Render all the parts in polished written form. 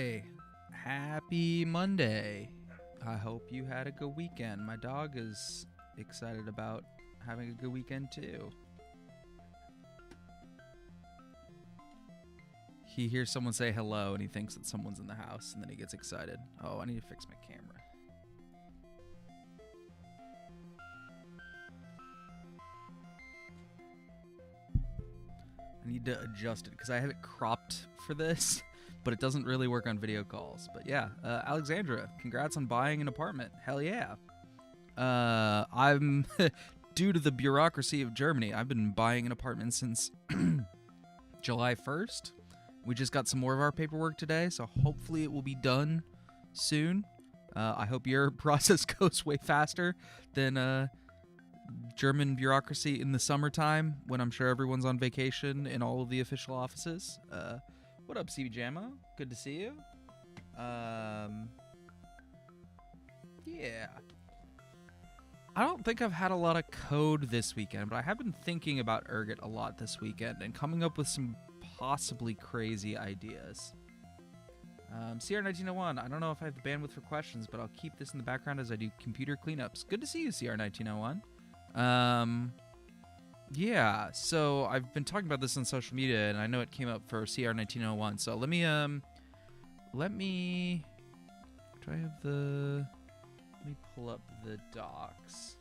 Hey, happy Monday. I hope you had a good weekend. My dog is excited about having a good weekend too. He hears someone say hello and he thinks that someone's in the house and then he gets excited. Oh, I need to fix my camera. I need to adjust it because I have it cropped for this, but it doesn't really work on video calls. But yeah, Alexandra, congrats on buying an apartment. Hell yeah. I'm due to the bureaucracy of Germany, I've been buying an apartment since July 1st. We just got some more of our paperwork today, so hopefully it will be done soon. I hope your process goes way faster than German bureaucracy in the summertime when I'm sure everyone's on vacation in all of the official offices. What up, CB Jammo? Good to see you. Yeah. I don't think I've had a lot of code this weekend, but I have been thinking about Ergot a lot this weekend and coming up with some possibly crazy ideas. CR1901, I don't know if I have the bandwidth for questions, but I'll keep this in the background as I do computer cleanups. Good to see you, CR1901. Yeah, so I've been talking about this on social media, and I know it came up for CR1901, so let me, do I have the, let me pull up the docs.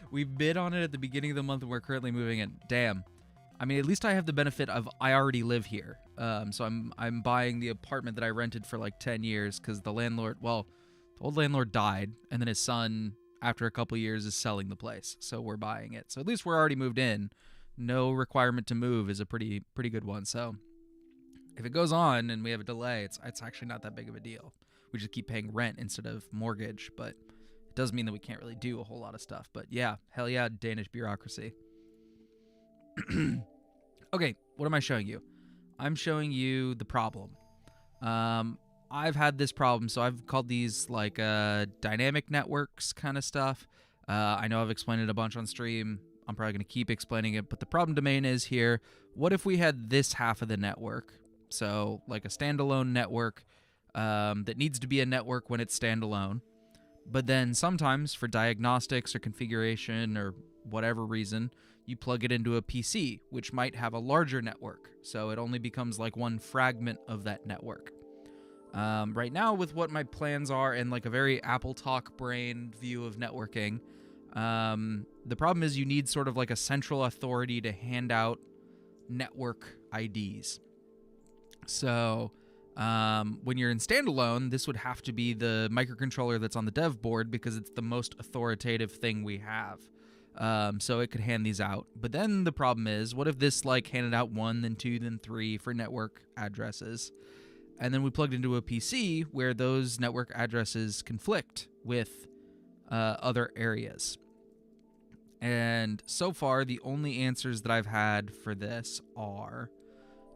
We bid on it at the beginning of the month and we're currently moving in. Damn. I mean, at least I have the benefit of I already live here. So I'm buying the apartment that I rented for like 10 years because the landlord, well, the old landlord died and then his son, after a couple years, is selling the place. So we're buying it. So at least we're already moved in. No requirement to move is a pretty good one. So if it goes on and we have a delay, it's actually not that big of a deal. We just keep paying rent instead of mortgage, but it does mean that we can't really do a whole lot of stuff. But yeah, hell yeah, Danish bureaucracy. Okay, what am I showing you? I'm showing you the problem. I've had this problem, so I've called these like dynamic networks kind of stuff. I know I've explained it a bunch on stream. I'm probably going to keep explaining it, but the problem domain is here. What if we had this half of the network? So like a standalone network that needs to be a network when it's standalone. But then sometimes for diagnostics or configuration or whatever reason, you plug it into a PC, which might have a larger network. So it only becomes like one fragment of that network. Right now, with what my plans are and like a very Apple Talk brain view of networking, the problem is you need sort of like a central authority to hand out network IDs. So when you're in standalone, this would have to be the microcontroller that's on the dev board because it's the most authoritative thing we have. So it could hand these out. But then the problem is, what if this like handed out 1, then 2, then 3 for network addresses? And then we plugged into a PC where those network addresses conflict with other areas. And so far, the only answers that I've had for this are,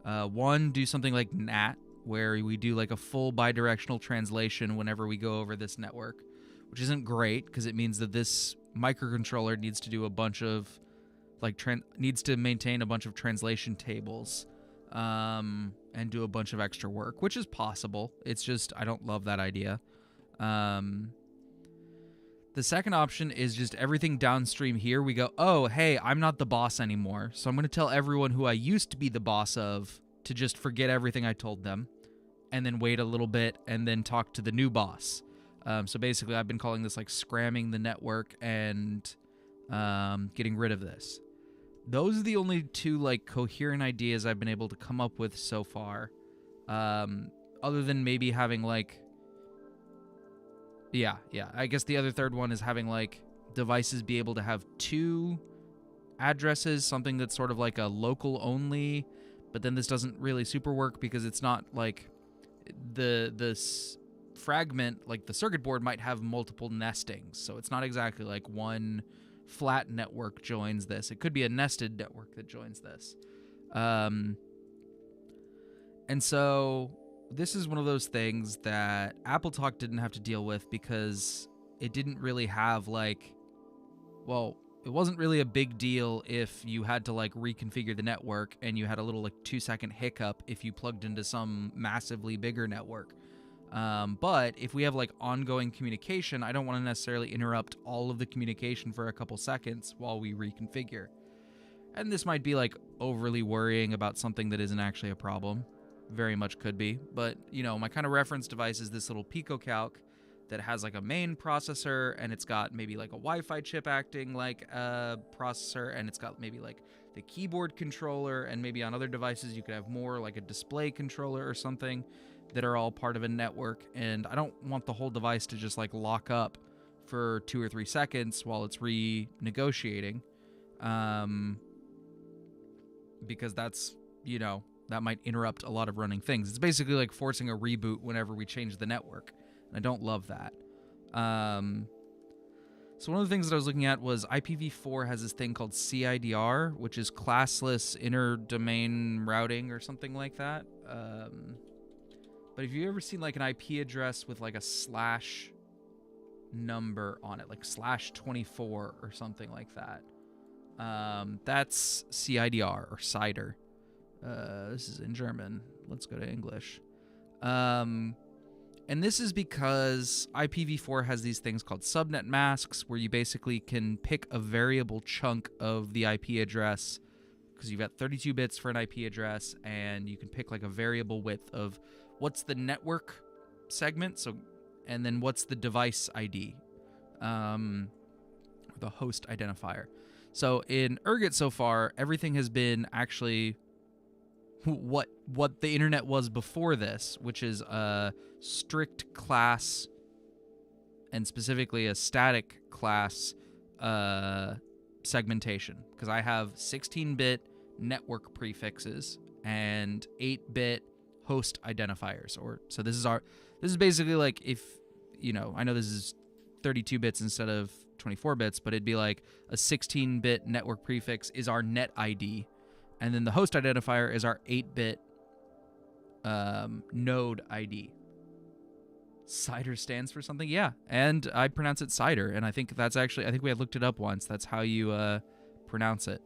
one, do something like NAT, where we do like a full bidirectional translation whenever we go over this network, which isn't great because it means that this microcontroller needs to do a bunch of like needs to maintain a bunch of translation tables and do a bunch of extra work, which is possible. It's just I don't love that idea. The second option is just everything downstream here. We go, oh, hey, I'm not the boss anymore. So I'm going to tell everyone who I used to be the boss of to just forget everything I told them and then wait a little bit and then talk to the new boss. So basically, I've been calling this like scramming the network and getting rid of this. Those are the only two like coherent ideas I've been able to come up with so far. Other than maybe having like... Yeah. I guess the other third one is having like devices be able to have 2 addresses, something that's sort of like a local only, but then this doesn't really super work because it's not like the fragment, like the circuit board might have multiple nestings, so it's not exactly like one flat network joins this. It could be a nested network that joins this. And so this is one of those things that Apple Talk didn't have to deal with because it didn't really have it wasn't really a big deal if you had to reconfigure the network and you had a little 2-second hiccup if you plugged into some massively bigger network. But if we have ongoing communication, I don't want to necessarily interrupt all of the communication for a couple seconds while we reconfigure. And this might be overly worrying about something that isn't actually a problem. Very much could be. But, my kind of reference device is this little PicoCalc that has a main processor, and it's got maybe a Wi-Fi chip acting like a processor, and it's got maybe the keyboard controller, and maybe on other devices you could have more a display controller or something that are all part of a network. And I don't want the whole device to just lock up for 2 or 3 seconds while it's renegotiating, because that's, that might interrupt a lot of running things. It's basically forcing a reboot whenever we change the network. And I don't love that. So one of the things that I was looking at was IPv4 has this thing called CIDR, which is classless inter-domain routing or something like that. But have you ever seen an IP address with a slash number on it, /24 or something like that? That's CIDR or CIDR. This is in German. Let's go to English. And this is because IPv4 has these things called subnet masks, where you basically can pick a variable chunk of the IP address, because you've got 32 bits for an IP address, and you can pick a variable width of what's the network segment, and then what's the device ID, the host identifier. So in Ergot so far, everything has been actually what the internet was before this, which is a strict class, and specifically a static class segmentation, because I have 16-bit network prefixes and 8-bit host identifiers. So this is basically if, I know this is 32 bits instead of 24 bits, but it'd be a 16-bit network prefix is our net ID, and then the host identifier is our 8-bit node ID. Cider stands for something? Yeah, and I pronounce it cider, and I think that's actually, I think we had looked it up once. That's how you pronounce it.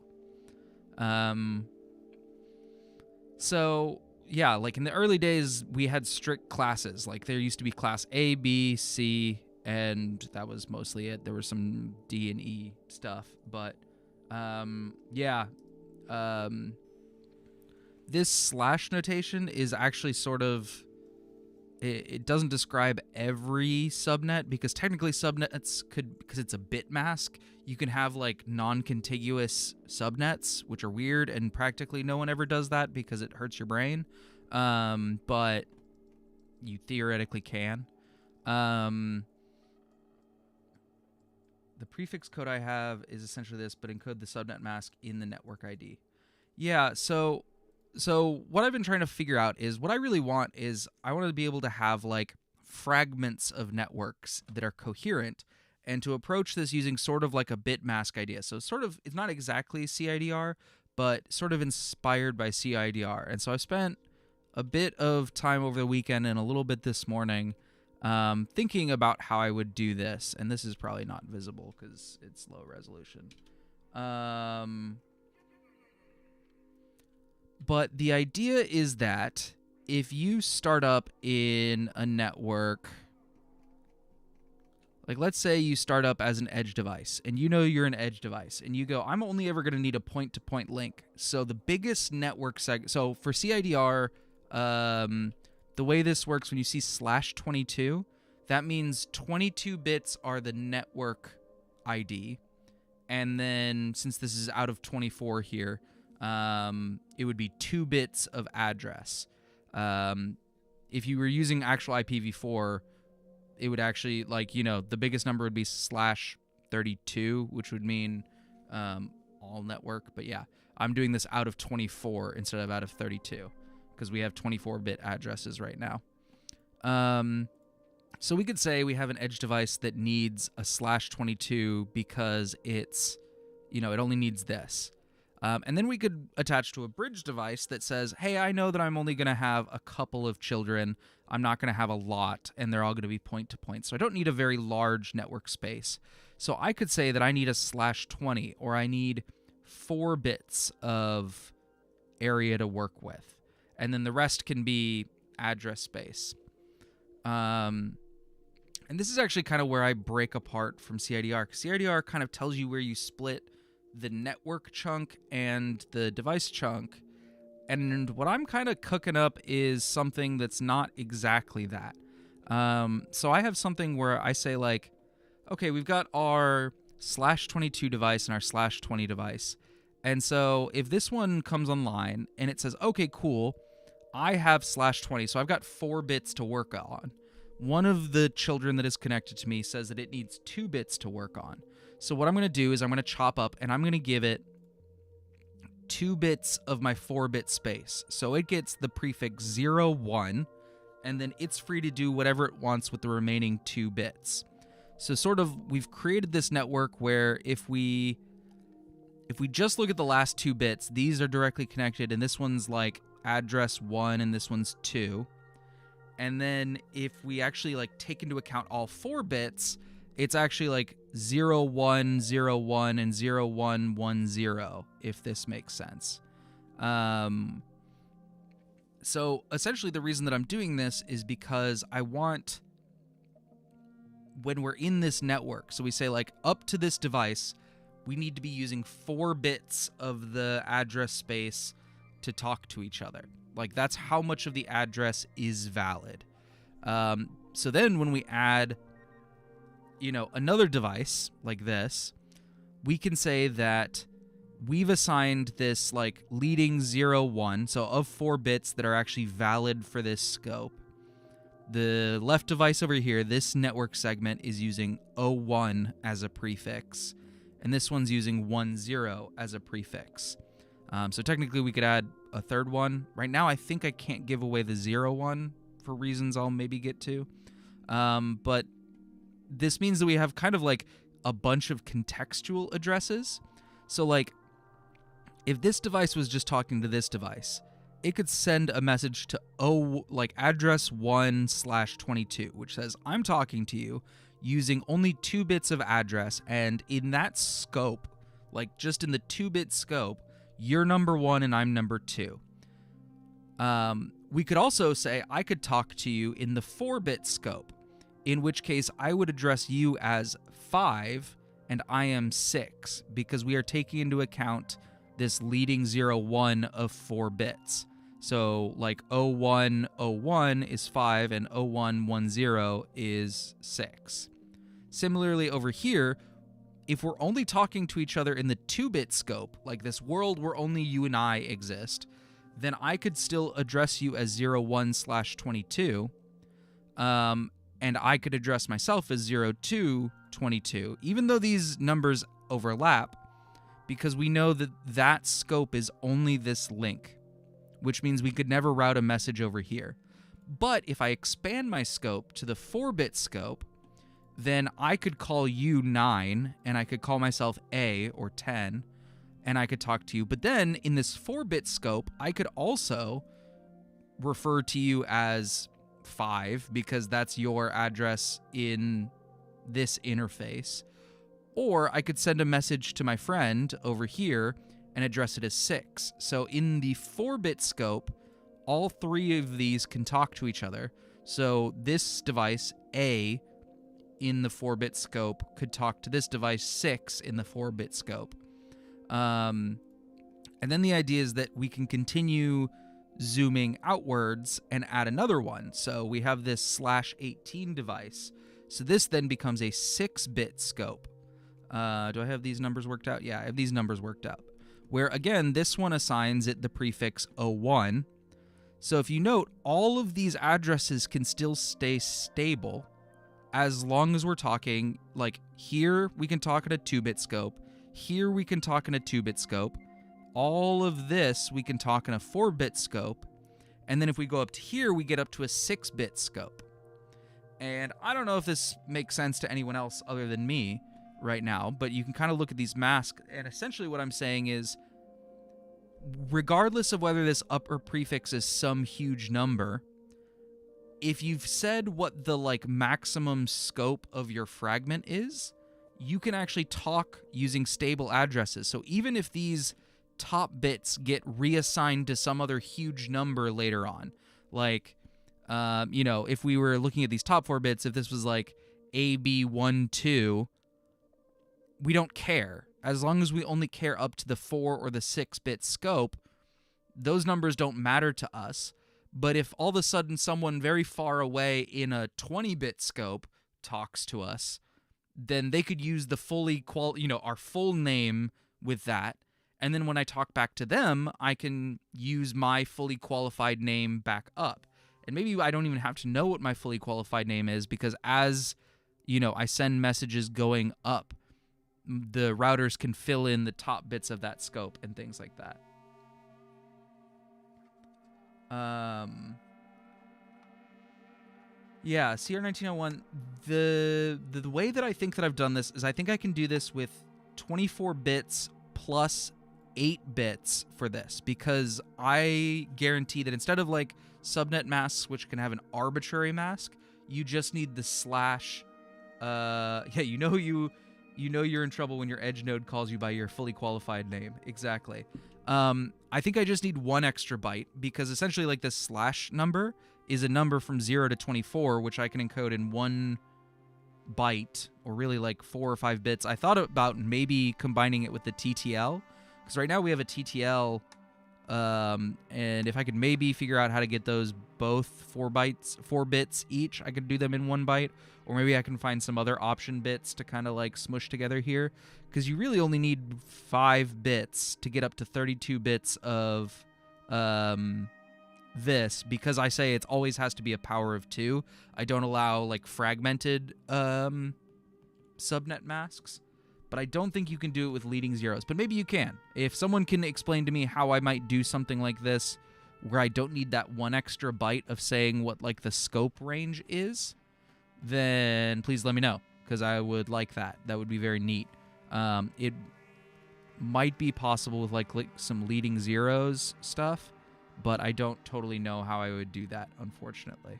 So, yeah, in the early days, we had strict classes. There used to be class A, B, C, and that was mostly it. There was some D and E stuff, but this slash notation is actually sort of, it doesn't describe every subnet, because technically subnets could, because it's a bit mask, you can have non-contiguous subnets, which are weird, and practically no one ever does that because it hurts your brain. But you theoretically can. The prefix code I have is essentially this, but encode the subnet mask in the network ID. Yeah, so what I've been trying to figure out is, what I really want is, I want to be able to have fragments of networks that are coherent, and to approach this using sort of a bit mask idea. So sort of, it's not exactly CIDR, but sort of inspired by CIDR. And so I've spent a bit of time over the weekend and a little bit this morning thinking about how I would do this. And this is probably not visible because it's low resolution. But the idea is that if you start up in a network, let's say you start up as an edge device, and you're an edge device, and you go, I'm only ever going to need a point-to-point link. So the biggest network so for CIDR, the way this works, when you see /22, that means 22 bits are the network ID, and then since this is out of 24 here, it would be 2 bits of address. If you were using actual IPv4, it would actually, the biggest number would be /32, which would mean all network. But yeah, I'm doing this out of 24 instead of out of 32, because we have 24-bit addresses right now. So we could say we have an edge device that needs a /22 because it's, it only needs this. And then we could attach to a bridge device that says, hey, I know that I'm only going to have a couple of children. I'm not going to have a lot, and they're all going to be point-to-point. So I don't need a very large network space. So I could say that I need a /20, or I need 4 bits of area to work with. And then the rest can be address space. And this is actually kind of where I break apart from CIDR, because CIDR kind of tells you where you split the network chunk and the device chunk. And what I'm kind of cooking up is something that's not exactly that. So I have something where I say, like, okay, we've got our /22 device and our /20 device. And so if this one comes online and it says, okay, cool, I have /20, so I've got 4 bits to work on. One of the children that is connected to me says that it needs 2 bits to work on. So what I'm going to do is I'm going to chop up and I'm going to give it 2 bits of my 4-bit space. So it gets the prefix 0, 1, and then it's free to do whatever it wants with the remaining 2 bits. So sort of we've created this network where if we just look at the last 2 bits, these are directly connected, and this one's like address 1 and this one's 2. And then if we actually like take into account all 4 bits, it's actually like 0, 1, 0, 1, and 0, 1, 1, 0, if this makes sense. So essentially the reason that I'm doing this is because I want, when we're in this network, so we say like up to this device, we need to be using 4 bits of the address space to talk to each other. Like that's how much of the address is valid. So then when we add, another device like this, we can say that we've assigned this like leading 0, 1. So of 4 bits that are actually valid for this scope, the left device over here, this network segment is using 01 as a prefix, and this one's using 10 as a prefix. So technically we could add a third one. Right now I think I can't give away the 01 for reasons I'll maybe get to. But this means that we have kind of like a bunch of contextual addresses. So like if this device was just talking to this device, it could send a message to address 1/22, which says, I'm talking to you using only 2 bits of address, and in that scope, like just in the 2-bit scope, you're number 1 and I'm number 2. We could also say I could talk to you in the 4-bit scope, in which case I would address you as 5 and I am 6, because we are taking into account this leading 0, 1 of 4 bits. So like 0101 is 5 and 0110 is 6. Similarly over here, if we're only talking to each other in the 2-bit scope, like this world where only you and I exist, then I could still address you as 01/22, and I could address myself as 02/22, even though these numbers overlap, because we know that that scope is only this link, which means we could never route a message over here. But if I expand my scope to the 4-bit scope, then I could call you 9, and I could call myself A or 10, and I could talk to you. But then in this 4-bit scope, I could also refer to you as 5, because that's your address in this interface. Or I could send a message to my friend over here and address it as 6. So in the 4-bit scope, all 3 of these can talk to each other. So this device, A, in the 4-bit scope, could talk to this device, 6, in the 4-bit scope. And then the idea is that we can continue zooming outwards and add another one. So we have this /18 device. So this then becomes a 6-bit scope. Do I have these numbers worked out? Yeah, I have these numbers worked out. Where, again, this one assigns it the prefix 01. So if you note, all of these addresses can still stay stable as long as we're talking, like here we can talk in a 2-bit scope, here we can talk in a 2-bit scope, all of this we can talk in a 4-bit scope, and then if we go up to here, we get up to a 6-bit scope. And I don't know if this makes sense to anyone else other than me right now, but you can kind of look at these masks, and essentially what I'm saying is regardless of whether this upper prefix is some huge number, if you've said what the like maximum scope of your fragment is, you can actually talk using stable addresses. So even if these top bits get reassigned to some other huge number later on, like, if we were looking at these top 4 bits, if this was like AB12, we don't care. As long as we only care up to the 4 or the 6-bit scope, those numbers don't matter to us. But if all of a sudden someone very far away in a 20-bit scope talks to us, then they could use the our full name with that. And then when I talk back to them, I can use my fully qualified name back up. And maybe I don't even have to know what my fully qualified name is, because as, I send messages going up, the routers can fill in the top bits of that scope and things like that. Yeah, CR1901, the way that I think that I've done this is I think I can do this with 24 bits plus 8 bits for this, because I guarantee that instead of like subnet masks, which can have an arbitrary mask, you just need the slash. You're in trouble when your edge node calls you by your fully qualified name. Exactly. I think I just need 1 extra byte, because essentially like this slash number is a number from 0 to 24, which I can encode in 1 byte, or really like 4 or 5 bits. I thought about maybe combining it with the TTL, because right now we have a TTL, and if I could maybe figure out how to get those both 4 bits each, I could do them in 1 byte, or maybe I can find some other option bits to kind of like smush together here, because you really only need 5 bits to get up to 32 bits of this, because I say it always has to be a power of 2. I don't allow like fragmented subnet masks, but I don't think you can do it with leading zeros. But maybe you can. If someone can explain to me how I might do something like this, where I don't need that 1 extra byte of saying what like the scope range is, then please let me know, because I would like that. That would be very neat. It might be possible with like some leading zeros stuff, but I don't totally know how I would do that, unfortunately.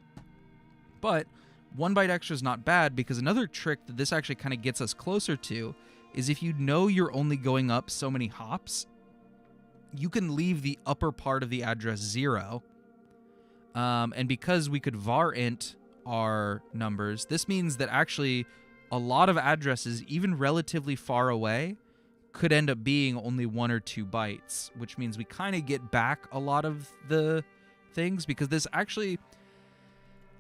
But 1 byte extra is not bad, because another trick that this actually kind of gets us closer to is if you know you're only going up so many hops, you can leave the upper part of the address 0. And because we could var int our numbers, this means that actually a lot of addresses, even relatively far away, could end up being only 1 or 2 bytes, which means we kind of get back a lot of the things, because this actually,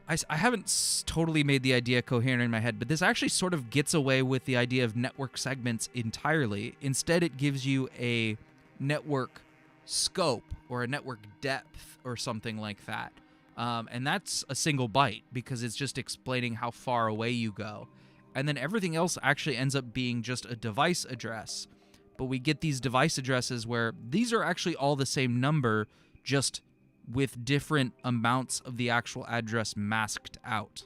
I haven't totally made the idea coherent in my head, but this actually sort of gets away with the idea of network segments entirely. Instead, it gives you a network scope or a network depth or something like that. And that's a single byte, because it's just explaining how far away you go. And then everything else actually ends up being just a device address. But we get these device addresses where these are actually all the same number, just with different amounts of the actual address masked out.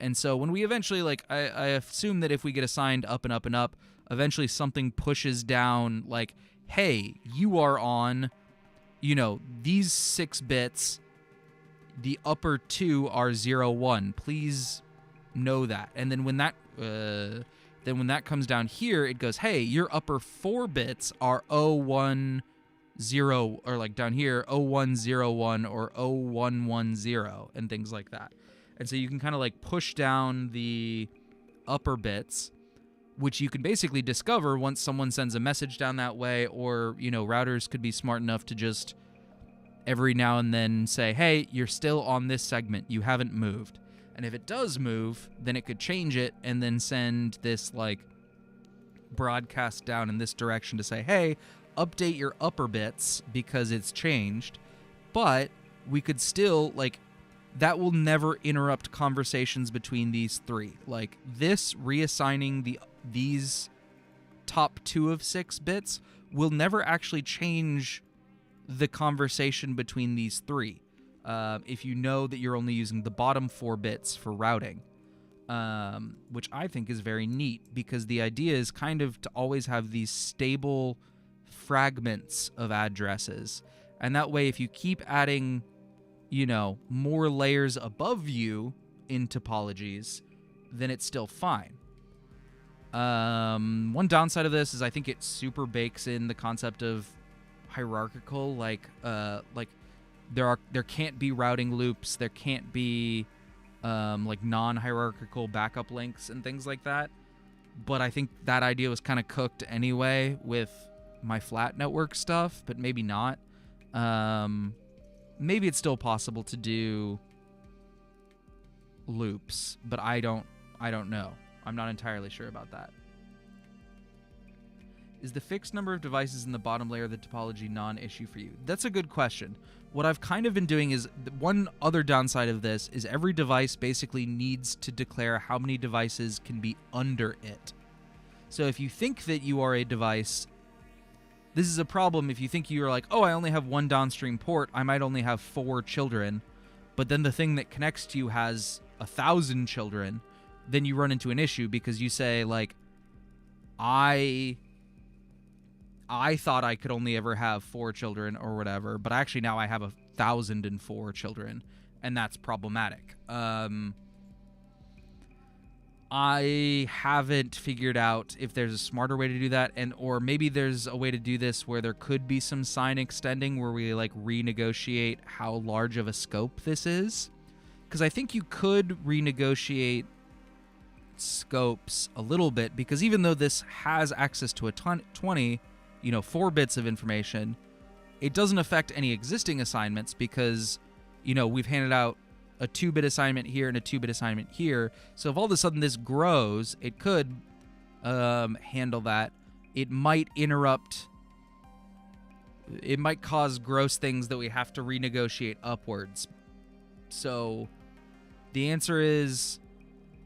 And so when we eventually, like, I assume that if we get assigned up and up and up, eventually something pushes down, like, hey, you are on, these 6 bits, the upper 2 are 0, 1. Please know that. And then when that comes down here, it goes, hey, your upper 4 bits are 0, 1, 0, or like down here, 0101 or 0110, and things like that. And so you can kind of like push down the upper bits, which you can basically discover once someone sends a message down that way, or, routers could be smart enough to just every now and then say, hey, you're still on this segment, you haven't moved. And if it does move, then it could change it and then send this like broadcast down in this direction to say, hey, update your upper bits because it's changed. But we could still, like, that will never interrupt conversations between these 3. Like, this reassigning these top 2 of 6 bits will never actually change the conversation between these 3. If you know that you're only using the bottom 4 bits for routing, which I think is very neat, because the idea is kind of to always have these stable fragments of addresses. And that way, if you keep adding, more layers above you in topologies, then it's still fine. One downside of this is I think it super bakes in the concept of hierarchical, like there can't be routing loops, there can't be like non-hierarchical backup links and things like that. But I think that idea was kind of cooked anyway with my flat network stuff, but maybe not. Maybe it's still possible to do loops, but I don't know. I'm not entirely sure about that. Is the fixed number of devices in the bottom layer of the topology non-issue for you? That's a good question. What I've kind of been doing is, one other downside of this is every device basically needs to declare how many devices can be under it. So if you think that you are a device, this is a problem if you think you're like, oh, I only have one downstream port, I might only have 4 children, but then the thing that connects to you has 1,000 children, then you run into an issue because you say, like, I thought I could only ever have 4 children or whatever, but actually now I have 1,004 children, and that's problematic. I haven't figured out if there's a smarter way to do that, or maybe there's a way to do this where there could be some sign extending where we like renegotiate how large of a scope this is. Because I think you could renegotiate scopes a little bit, because even though this has access to a 20, 4 bits of information, it doesn't affect any existing assignments because, we've handed out a 2-bit assignment here and a 2-bit assignment here. So if all of a sudden this grows, it could handle that. It might interrupt. It might cause gross things that we have to renegotiate upwards. So the answer is,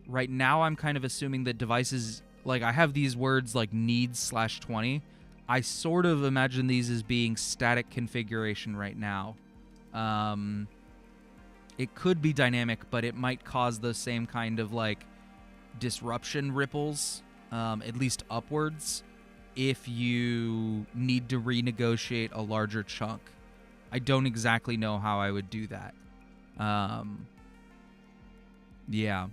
right now I'm kind of assuming that devices, like I have these words like needs/20. I sort of imagine these as being static configuration right now. It could be dynamic, but it might cause the same kind of like disruption ripples, at least upwards, if you need to renegotiate a larger chunk. I don't exactly know how I would do that. Yeah.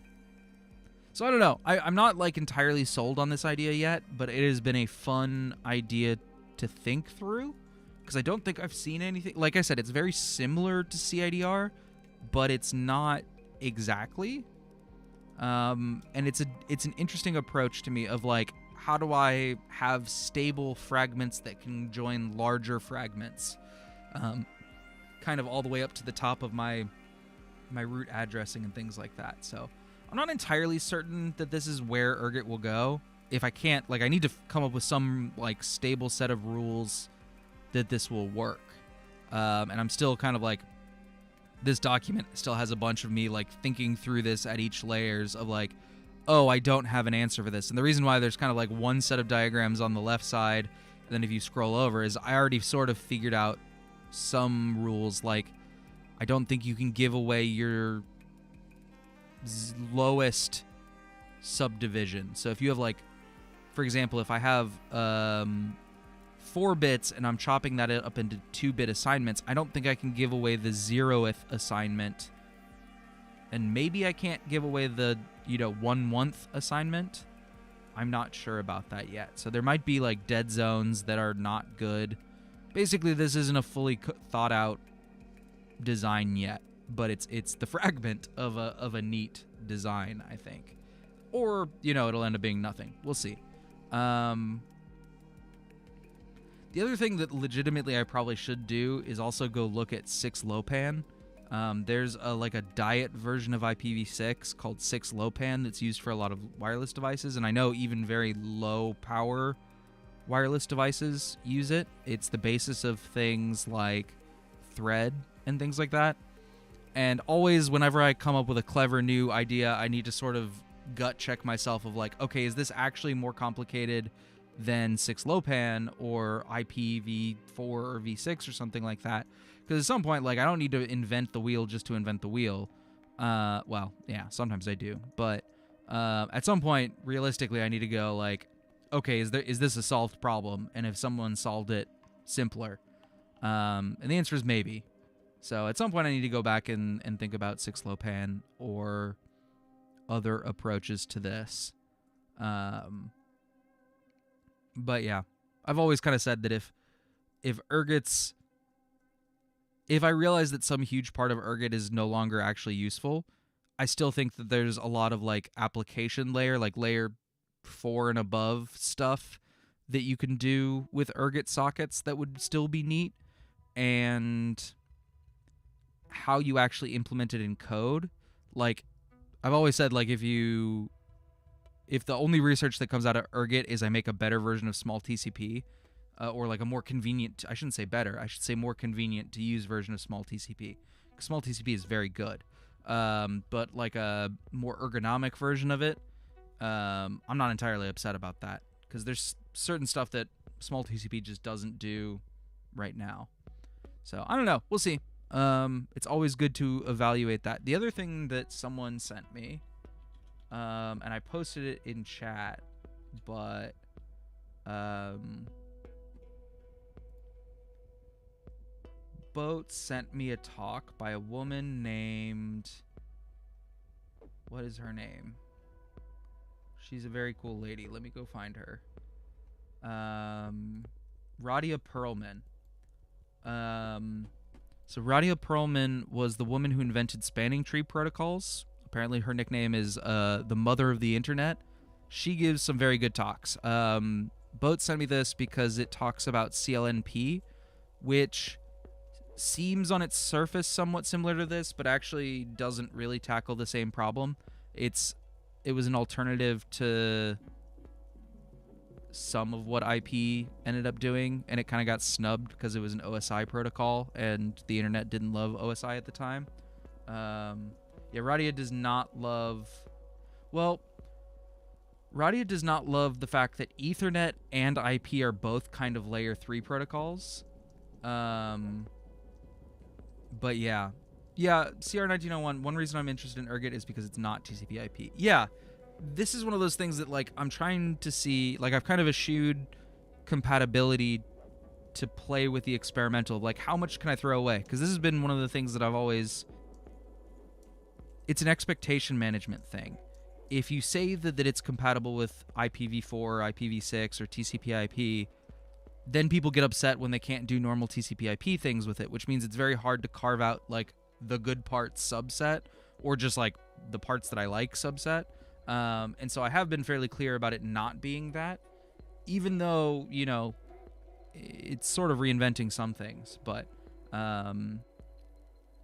So I don't know. I'm not like entirely sold on this idea yet, but it has been a fun idea to think through because I don't think I've seen anything. Like I said, it's very similar to CIDR, but it's not exactly. And it's an interesting approach to me of like, how do I have stable fragments that can join larger fragments, kind of all the way up to the top of my root addressing and things like that. So I'm not entirely certain that this is where Ergot will go. If I can't, like, I need to come up with some like stable set of rules that this will work. And I'm still kind of like, this document still has a bunch of me like thinking through this at each layers of like, oh, I don't have an answer for this. And the reason why there's kind of like one set of diagrams on the left side, and then if you scroll over, is I already sort of figured out some rules. Like, I don't think you can give away your lowest subdivision. So if you have like, for example, if I have 4 bits and I'm chopping that up into 2-bit assignments, I don't think I can give away the 0th assignment. And maybe I can't give away the, 1/1 assignment. I'm not sure about that yet. So there might be like dead zones that are not good. Basically, this isn't a fully thought out design yet, but it's the fragment of a neat design, I think. Or, it'll end up being nothing. We'll see. The other thing that legitimately I probably should do is also go look at 6LoWPAN. There's a diet version of IPv6 called 6LoWPAN that's used for a lot of wireless devices, and I know even very low power wireless devices use it. It's the basis of things like Thread and things like that. And always whenever I come up with a clever new idea, I need to sort of gut check myself of like, okay, is this actually more complicated than 6LoWPAN or IPv4 or v6 or something like that? Because at some point, like, I don't need to invent the wheel just to invent the wheel. Well, yeah, sometimes I do. But at some point, realistically, I need to go like, okay, is this a solved problem? And if someone solved it simpler? And the answer is maybe. So at some point I need to go back and think about 6LoWPAN or other approaches to this. But yeah, I've always kind of said that if Ergot's, if I realize that some huge part of Ergot is no longer actually useful, I still think that there's a lot of like application layer, like layer 4 and above stuff that you can do with Ergot sockets that would still be neat, and how you actually implement it in code. Like I've always said, like if the only research that comes out of Ergot is I make a better version of small TCP, or like a more convenient, I shouldn't say better, I should say more convenient to use version of small TCP. Because small TCP is very good. But like a more ergonomic version of it, I'm not entirely upset about that. Because there's certain stuff that small TCP just doesn't do right now. So I don't know. We'll see. It's always good to evaluate that. The other thing that someone sent me, and I posted it in chat, but Boat sent me a talk by a woman named, what is her name? She's a very cool lady. Let me go find her. Radia Perlman. So Radia Perlman was the woman who invented spanning tree protocols. Apparently her nickname is the mother of the internet. She gives some very good talks. Boat sent me this because it talks about CLNP, which seems on its surface somewhat similar to this, but actually doesn't really tackle the same problem. It was an alternative to some of what IP ended up doing, and it kind of got snubbed because it was an OSI protocol, and the internet didn't love OSI at the time. Yeah, Radia does not love... Well, Radia does not love the fact that Ethernet and IP are both kind of layer 3 protocols. But yeah. Yeah, CR1901, one reason I'm interested in Ergot is because it's not TCP IP. Yeah, this is one of those things that, like, I'm trying to see... Like, I've kind of eschewed compatibility to play with the experimental. Like, how much can I throw away? Because this has been one of the things that I've always... It's an expectation management thing. If you say that it's compatible with IPv4 or IPv6 or TCP IP... then people get upset when they can't do normal TCP IP things with it, which means it's very hard to carve out, like, the good parts subset, or just, like, the parts that I like subset. And so I have been fairly clear about it not being that, even though, you know, it's sort of reinventing some things. But,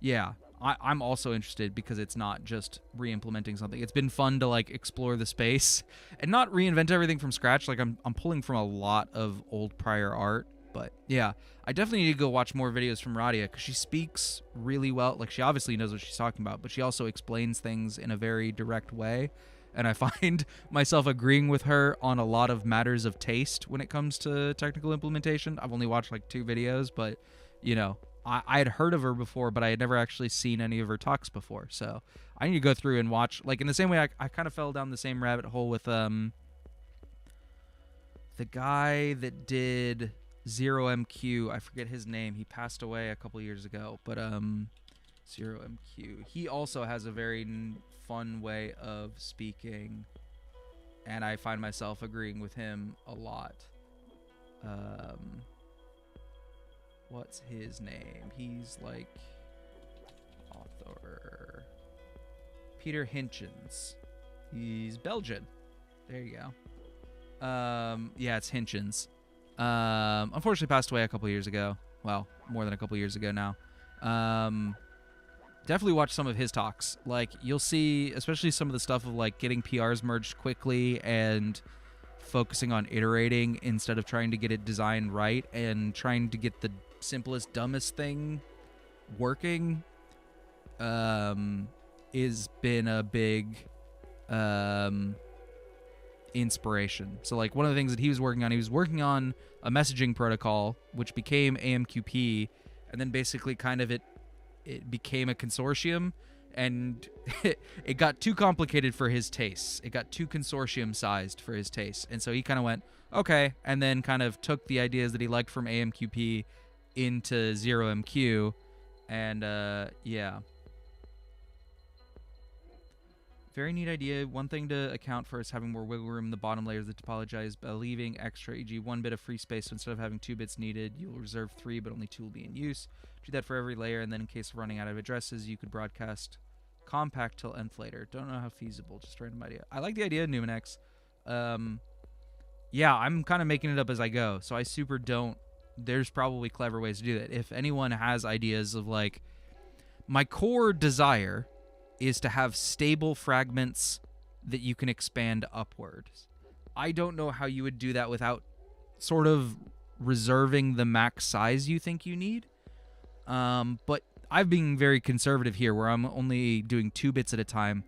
yeah, I'm also interested because it's not just re-implementing something. It's been fun to, like, explore the space and not reinvent everything from scratch. Like, I'm pulling from a lot of old prior art. But yeah, I definitely need to go watch more videos from Radia because she speaks really well. Like, she obviously knows what she's talking about, but she also explains things in a very direct way. And I find myself agreeing with her on a lot of matters of taste when it comes to technical implementation. I've only watched like 2 videos, but, you know, I had heard of her before, but I had never actually seen any of her talks before. So I need to go through and watch. Like, in the same way, I kind of fell down the same rabbit hole with the guy that did 0MQ. I forget his name. He passed away a couple years ago. But 0MQ. He also has a very fun way of speaking, and I find myself agreeing with him a lot. What's his name? He's like author Peter Hitchens. He's Belgian. There you go. Yeah, it's Hitchens. Unfortunately passed away a couple years ago. Well, more than a couple years ago now. Definitely watch some of his talks. Like, you'll see, especially some of the stuff of like getting PRs merged quickly and focusing on iterating instead of trying to get it designed right and trying to get the simplest, dumbest thing working, is been a big inspiration. So like one of the things that he was working on a messaging protocol which became AMQP, and then basically kind of it became a consortium, and it got too complicated for his tastes. It got too consortium sized for his tastes, and so he kind of went, okay, and then kind of took the ideas that he liked from AMQP into 0MQ, and yeah. Very neat idea. One thing to account for is having more wiggle room in the bottom layers of the topology by leaving extra, e.g. 1 bit of free space. So instead of having 2 bits needed, you'll reserve 3, but only 2 will be in use. Do that for every layer, and then in case of running out of addresses, you could broadcast compact till nth later. Don't know how feasible, just a random idea. I like the idea of Numinex. Yeah, I'm kind of making it up as I go, so I super don't. There's probably clever ways to do that. If anyone has ideas of like, my core desire is to have stable fragments that you can expand upwards. I don't know how you would do that without sort of reserving the max size you think you need. But I've been very conservative here where I'm only doing 2 bits at a time.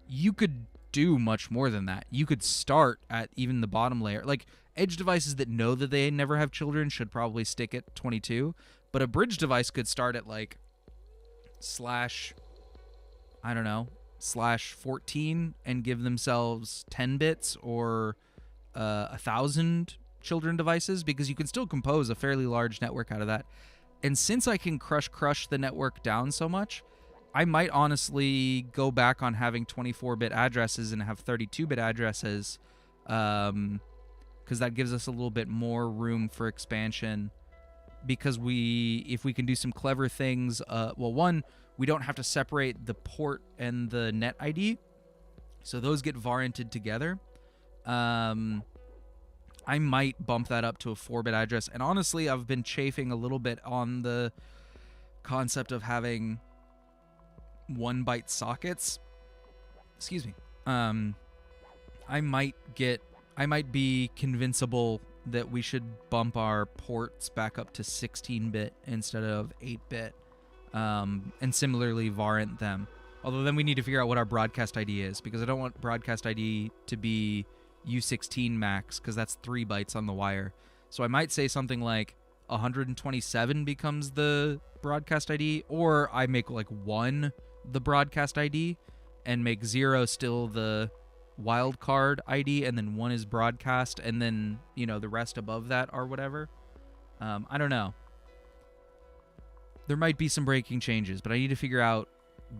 You could do much more than that. You could start at even the bottom layer. Like, edge devices that know that they never have children should probably stick at 22. But a bridge device could start at like /14 and give themselves 10 bits or 1,000 children devices, because you can still compose a fairly large network out of that. And since I can crush the network down so much, I might honestly go back on having 24-bit addresses and have 32-bit addresses, because that gives us a little bit more room for expansion. Because if we can do some clever things, one, we don't have to separate the port and the net ID, so those get varented together. I might bump that up to a 4-bit address, and honestly, I've been chafing a little bit on the concept of having 1-byte sockets. Excuse me. I might be convincible that we should bump our ports back up to 16-bit instead of 8-bit, and similarly varent them. Although then we need to figure out what our broadcast ID is, because I don't want broadcast ID to be U16 max, because that's 3 bytes on the wire. So I might say something like 127 becomes the broadcast ID, or I make like 1 the broadcast ID and make 0 still the wildcard ID, and then 1 is broadcast, and then, you know, the rest above that or whatever. I don't know. There might be some breaking changes, but I need to figure out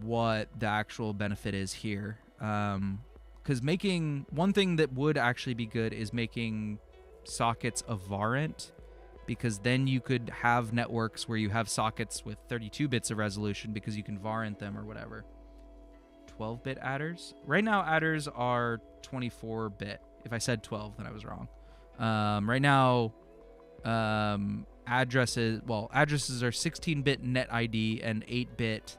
what the actual benefit is here. Because making one thing that would actually be good is making sockets a varent, because then you could have networks where you have sockets with 32 bits of resolution because you can varent them or whatever. 12-bit adders? Right now, adders are 24-bit. If I said 12, then I was wrong. Right now, addresses are 16-bit net ID and 8-bit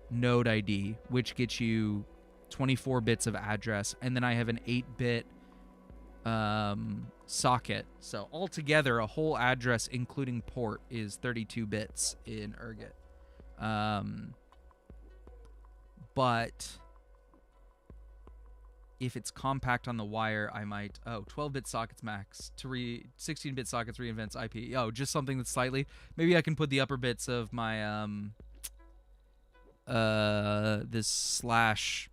node ID, which gets you 24 bits of address, and then I have an 8-bit socket. So altogether, a whole address, including port, is 32 bits in Ergot. But if it's compact on the wire, I might... 12-bit sockets max. 16-bit sockets reinvents IP. Just something that's slightly... Maybe I can put the upper bits of my... this slash...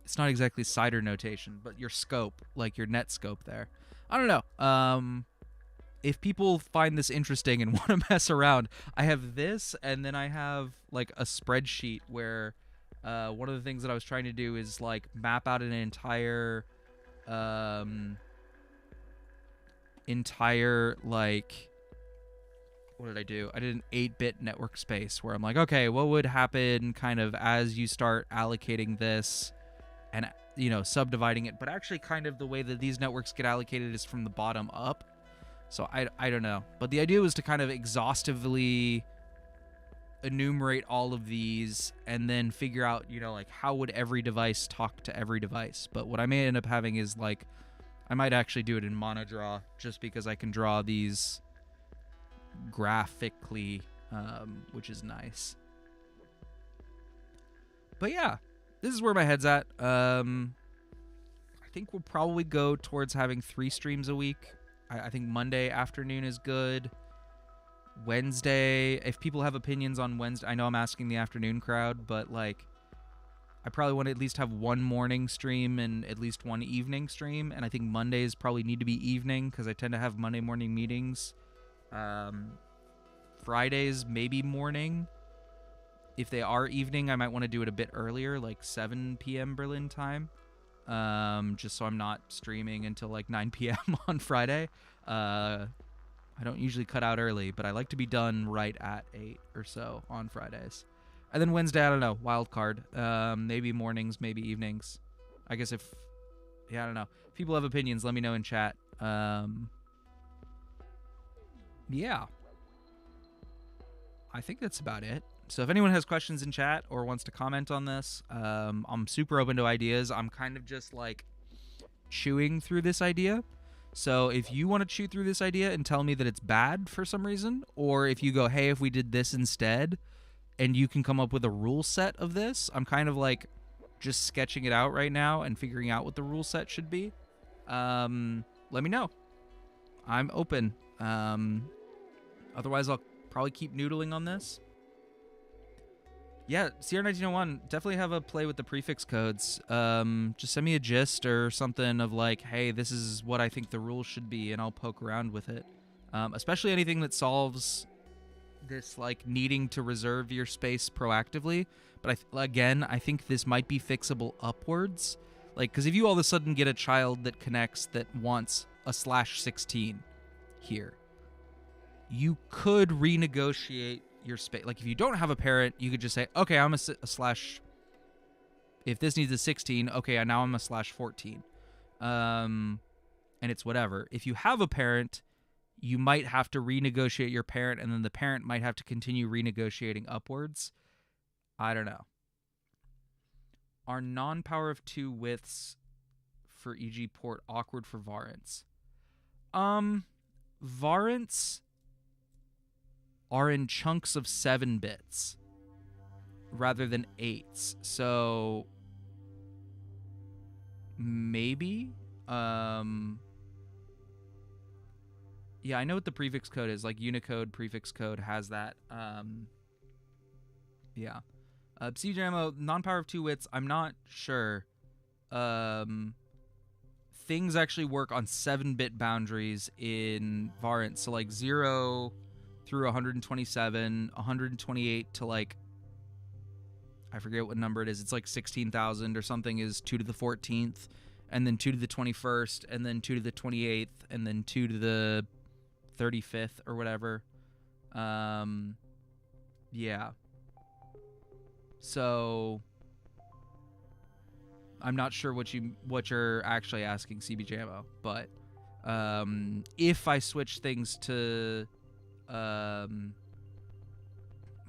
It's not exactly cider notation, but your scope, like your net scope there. I don't know. If people find this interesting and want to mess around, I have this, and then I have like a spreadsheet where one of the things that I was trying to do is like map out an entire like, what did I do? I did an 8-bit network space where I'm like, okay, what would happen kind of as you start allocating this and, you know, subdividing it. But actually kind of the way that these networks get allocated is from the bottom up. So I don't know. But the idea was to kind of exhaustively enumerate all of these and then figure out, you know, like how would every device talk to every device. But what I may end up having is like, I might actually do it in monodraw just because I can draw these graphically, which is nice. But yeah, this is where my head's at. I think we'll probably go towards having 3 streams a week. I think Monday afternoon is good. Wednesday, if people have opinions on Wednesday, I know I'm asking the afternoon crowd, but like I probably want to at least have one morning stream and at least one evening stream, and I think Mondays probably need to be evening because I tend to have Monday morning meetings. Fridays maybe morning. If they are evening, I might want to do it a bit earlier, like 7 p.m. Berlin time, just so I'm not streaming until like 9 p.m. on Friday. I don't usually cut out early, but I like to be done right at 8 or so on Fridays. And then Wednesday, I don't know, wild card. Maybe mornings, maybe evenings. I guess I don't know. If people have opinions, let me know in chat. Yeah. I think that's about it. So if anyone has questions in chat or wants to comment on this, I'm super open to ideas. I'm kind of just like chewing through this idea. So if you want to chew through this idea and tell me that it's bad for some reason, or if you go, hey, if we did this instead, and you can come up with a rule set of this, I'm kind of like just sketching it out right now and figuring out what the rule set should be. Let me know. I'm open. Otherwise, I'll probably keep noodling on this. Yeah, CR1901, definitely have a play with the prefix codes. Just send me a gist or something of like, hey, this is what I think the rules should be, and I'll poke around with it. Especially anything that solves this like needing to reserve your space proactively. But again, I think this might be fixable upwards. Like, because if you all of a sudden get a child that connects that wants a /16 here, you could renegotiate your space. Like, if you don't have a parent, you could just say, okay, I'm a slash. If this needs a 16, okay, now I'm a /14. And it's whatever. If you have a parent, you might have to renegotiate your parent, and then the parent might have to continue renegotiating upwards. I don't know. Are non-power of 2 widths for EG port awkward for varants? Varants are in chunks of 7 bits rather than 8s. So maybe. Yeah, I know what the prefix code is. Like Unicode prefix code has that. Yeah. CJMO, non-power of 2 widths, I'm not sure. Things actually work on 7-bit boundaries in varants. So like 0 through 127, 128 to like, I forget what number it is. It's like 16,000 or something is 2 to the 14th, and then 2 to the 21st, and then 2 to the 28th, and then 2 to the 35th or whatever. Yeah. So I'm not sure what you're actually asking, CBJMO, but if I switch things to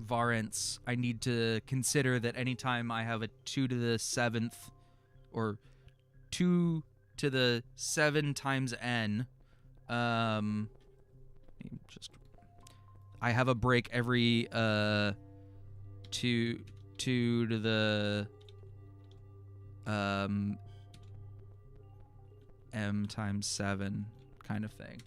varants, I need to consider that anytime I have a 2 to the 7th or 2 to the 7 times n, I have a break every 2 to the m times 7 kind of thing.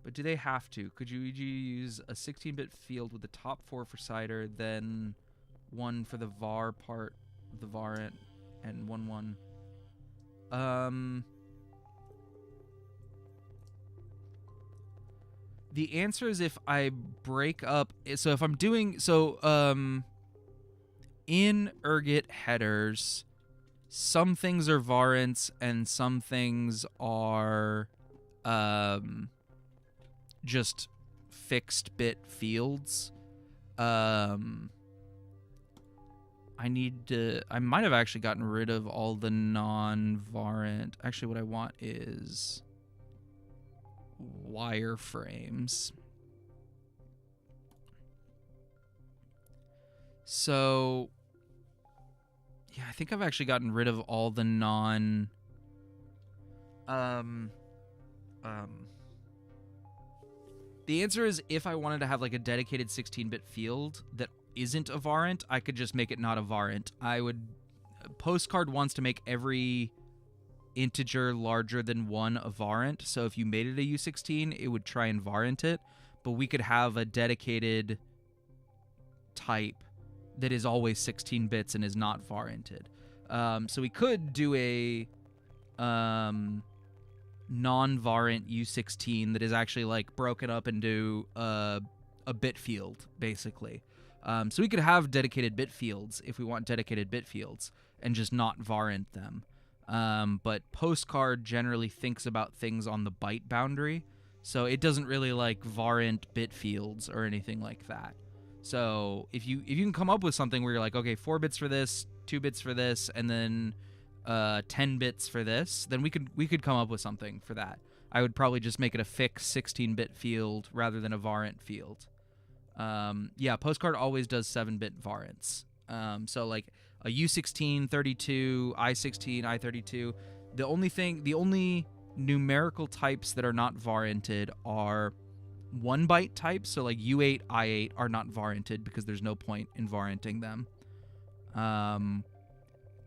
But do they have to? Could you use a 16-bit field with the top 4 for cider, then 1 for the var part of the varant, and 1 1? The answer is if I break up. So if I'm doing in Ergot headers, some things are varants and some things are just fixed bit fields. I might have actually gotten rid of all the non-varant. Actually, what I want is wireframes. So yeah, I think I've actually gotten rid of all the non the answer is if I wanted to have like a dedicated 16-bit field that isn't a varant, I could just make it not a varant. Postcard wants to make every integer larger than 1 a varant, so if you made it a U16, it would try and varant it, but we could have a dedicated type that is always 16 bits and is not varented. So we could do a non-varent U16 that is actually like broken up into a bit field, basically. So we could have dedicated bit fields if we want dedicated bit fields and just not varent them. But Postcard generally thinks about things on the byte boundary, so it doesn't really like varent bit fields or anything like that. So if you can come up with something where you're like, okay, 4 bits for this, 2 bits for this, and then 10 bits for this, then we could come up with something for that. I would probably just make it a fixed 16-bit field rather than a varent field. Yeah, Postcard always does 7-bit varents. So like a U16, 32, I16, I32. The only numerical types that are not varented are 1-byte types. So like U8, I8 are not varented because there's no point in varenting them.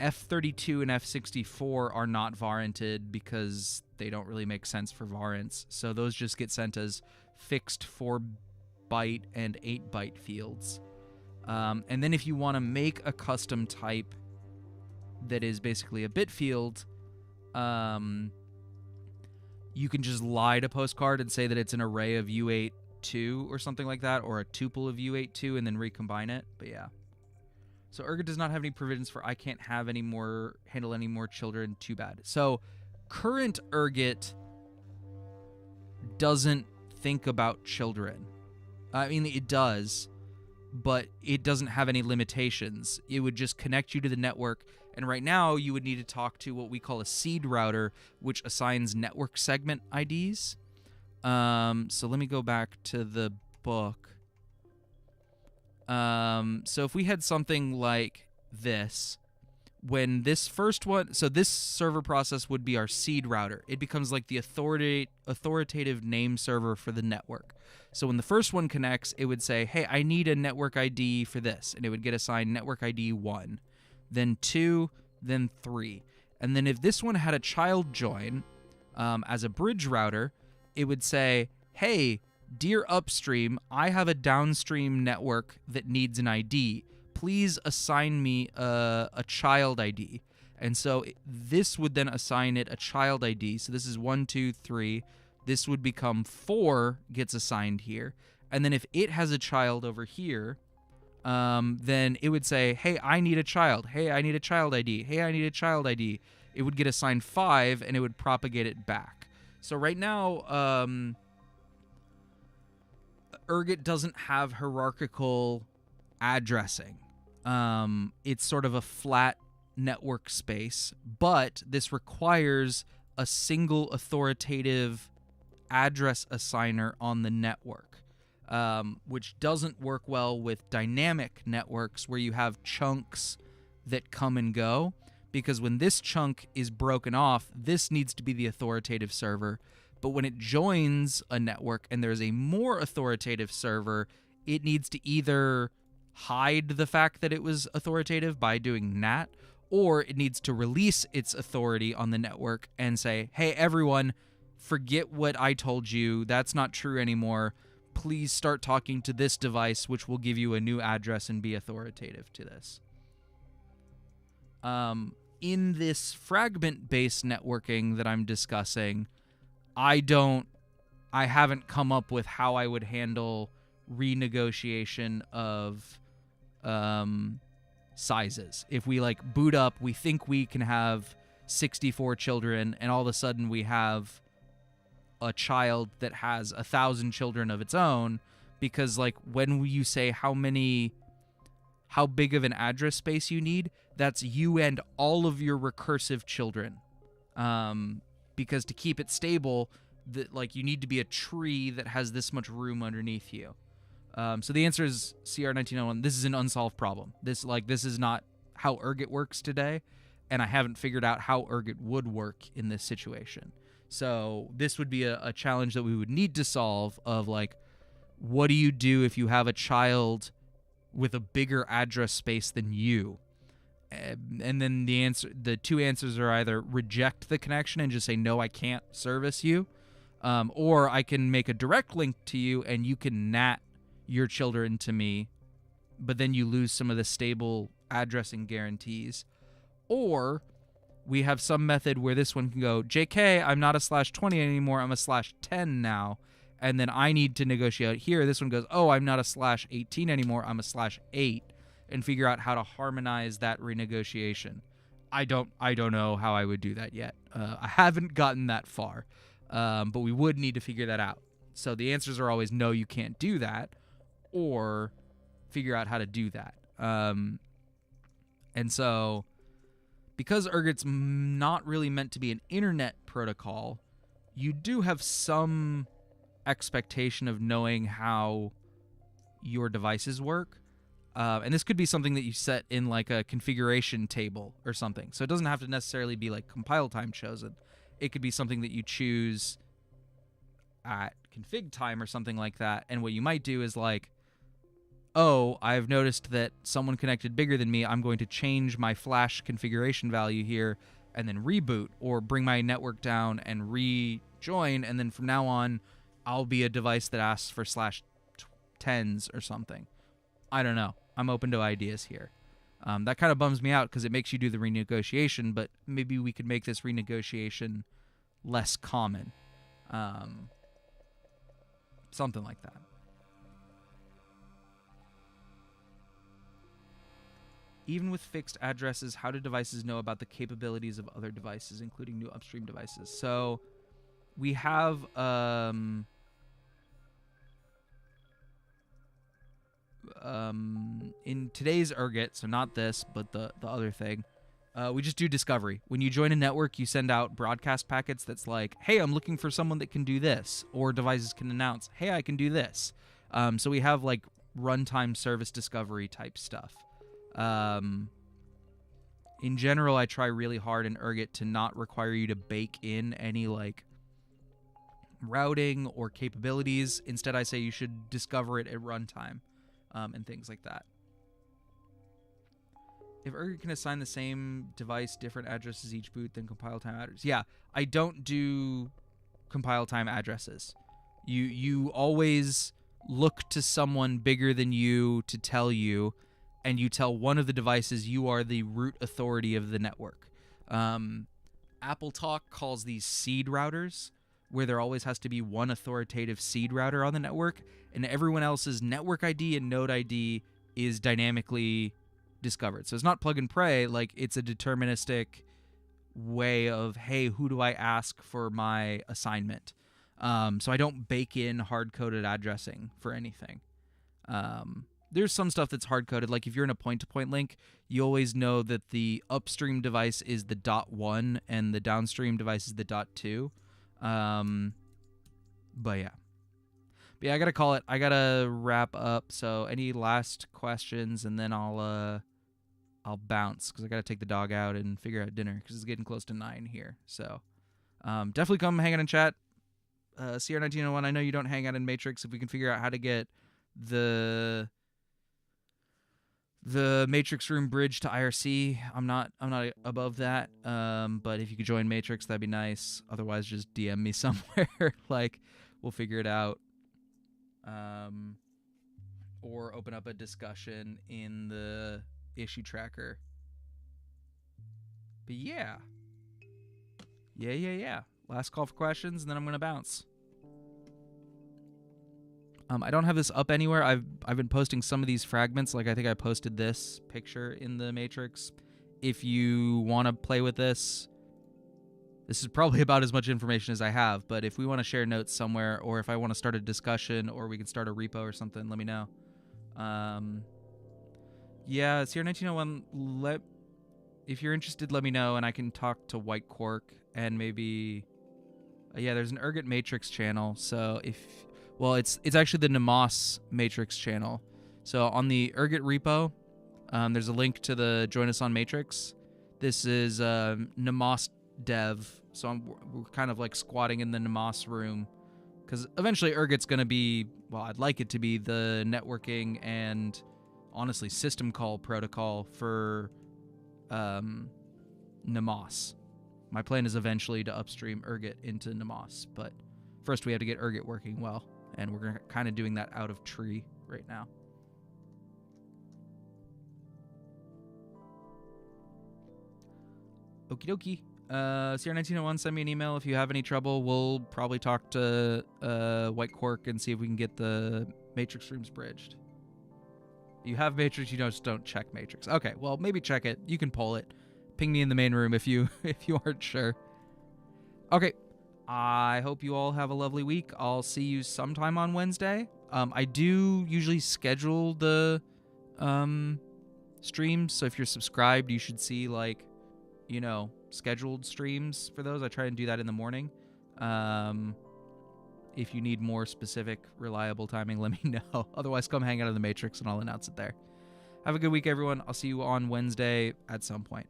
F32 and F64 are not varented because they don't really make sense for varents. So those just get sent as fixed 4-byte and 8-byte fields. And then if you want to make a custom type that is basically a bit field, you can just lie to Postcard and say that it's an array of U8-2 or something like that, or a tuple of U8-2, and then recombine it. But yeah. So Ergot does not have any provisions for I can't handle any more children. Too bad. So current Ergot doesn't think about children. I mean, it does, but it doesn't have any limitations. It would just connect you to the network, and right now you would need to talk to what we call a seed router, which assigns network segment IDs. So let me go back to the book. So if we had something like this, when this first one, so this server process would be our seed router. It becomes like the authoritative name server for the network. So when the first one connects, it would say, hey, I need a network ID for this. And it would get assigned network ID 1, then 2, then 3. And then if this one had a child join as a bridge router, it would say, hey, dear upstream, I have a downstream network that needs an ID. Please assign me a child ID. And so this would then assign it a child ID. So this is 1, 2, 3. This would become 4 gets assigned here. And then if it has a child over here, then it would say, hey, I need a child. Hey, I need a child ID. Hey, I need a child ID. It would get assigned 5, and it would propagate it back. So right now, Ergot doesn't have hierarchical addressing. It's sort of a flat network space, but this requires a single authoritative address assigner on the network, which doesn't work well with dynamic networks where you have chunks that come and go, because when this chunk is broken off, this needs to be the authoritative server. But when it joins a network and there's a more authoritative server, it needs to either hide the fact that it was authoritative by doing NAT, or it needs to release its authority on the network and say, hey, everyone, forget what I told you. That's not true anymore. Please start talking to this device, which will give you a new address and be authoritative to this. In this fragment-based networking that I'm discussing, I haven't come up with how I would handle renegotiation of sizes. If we like boot up, we think we can have 64 children, and all of a sudden we have a child that has 1,000 children of its own, because like when you say how big of an address space you need, that's you and all of your recursive children. Because to keep it stable, that like you need to be a tree that has this much room underneath you. So the answer is CR1901. This is an unsolved problem. This is not how Ergot works today, and I haven't figured out how Ergot would work in this situation. So this would be a challenge that we would need to solve of like, what do you do if you have a child with a bigger address space than you? And then the two answers are either reject the connection and just say, no, I can't service you, or I can make a direct link to you and you can NAT your children to me but then you lose some of the stable addressing guarantees. Or we have some method where this one can go, JK, I'm not a /20 anymore, I'm a /10 now. And then I need to negotiate here. This one goes, oh, I'm not a /18 anymore, I'm a /8, and figure out how to harmonize that renegotiation. I don't know how I would do that yet. I haven't gotten that far, but we would need to figure that out. So the answers are always no, you can't do that, or figure out how to do that. And so because Ergot's not really meant to be an internet protocol, you do have some expectation of knowing how your devices work. And this could be something that you set in like a configuration table or something. So it doesn't have to necessarily be like compile time chosen. It could be something that you choose at config time or something like that. And what you might do is like, oh, I've noticed that someone connected bigger than me. I'm going to change my flash configuration value here and then reboot, or bring my network down and rejoin. And then from now on, I'll be a device that asks for /10s or something. I don't know. I'm open to ideas here. That kind of bums me out because it makes you do the renegotiation, but maybe we could make this renegotiation less common. Something like that. Even with fixed addresses, how do devices know about the capabilities of other devices, including new upstream devices? So we have in today's Ergot, so not this, but the other thing, we just do discovery. When you join a network, you send out broadcast packets that's like, hey, I'm looking for someone that can do this, or devices can announce, hey, I can do this. So we have like runtime service discovery type stuff. In general, I try really hard in Ergot to not require you to bake in any like routing or capabilities. Instead, I say you should discover it at runtime, and things like that. If Ergot can assign the same device different addresses each boot, then compile time addresses. Yeah, I don't do compile time addresses. You always look to someone bigger than you to tell you, and you tell one of the devices you are the root authority of the network. Apple Talk calls these seed routers, where there always has to be one authoritative seed router on the network, and everyone else's network ID and node ID is dynamically discovered. So it's not plug and pray, like it's a deterministic way of, hey, who do I ask for my assignment? So I don't bake in hard-coded addressing for anything. There's some stuff that's hard-coded, like if you're in a point-to-point link, you always know that the upstream device is the .1 and the downstream device is the .2. But yeah, I gotta call it. I gotta wrap up. So any last questions, and then I'll bounce because I gotta take the dog out and figure out dinner because it's getting close to 9 here. So definitely come hang out and chat. CR1901. I know you don't hang out in Matrix. If we can figure out how to get the Matrix room bridge to IRC, I'm not above that. But if you could join Matrix, that'd be nice. Otherwise, just DM me somewhere. Like, we'll figure it out. Or open up a discussion in the issue tracker. But yeah. Last call for questions, and then I'm gonna bounce. I don't have this up anywhere. I've been posting some of these fragments. Like I think I posted this picture in the Matrix. If you want to play with this is probably about as much information as I have. But if we want to share notes somewhere, or if I want to start a discussion, or we can start a repo or something, let me know. Yeah, CR1901. If you're interested, let me know, and I can talk to White Quark and maybe. Yeah, there's an Ergot Matrix channel. So it's actually the Nemos Matrix channel. So on the Ergot repo, there's a link to the Join Us on Matrix. This is Nemos dev. So we're kind of like squatting in the Nemos room. Because eventually Ergot's going to be, well, I'd like it to be the networking and, honestly, system call protocol for Nemos. My plan is eventually to upstream Ergot into Nemos. But first we have to get Ergot working well. And we're kind of doing that out of tree right now. Okie dokie. CR1901, send me an email if you have any trouble. We'll probably talk to White Cork and see if we can get the Matrix rooms bridged. You have Matrix, you just don't check Matrix. Okay, well, maybe check it. You can pull it. Ping me in the main room if you aren't sure. Okay, I hope you all have a lovely week. I'll see you sometime on Wednesday. I do usually schedule the streams, so if you're subscribed, you should see, like, you know, scheduled streams for those. I try and do that in the morning. If you need more specific, reliable timing, let me know. Otherwise, come hang out in the Matrix and I'll announce it there. Have a good week, everyone. I'll see you on Wednesday at some point.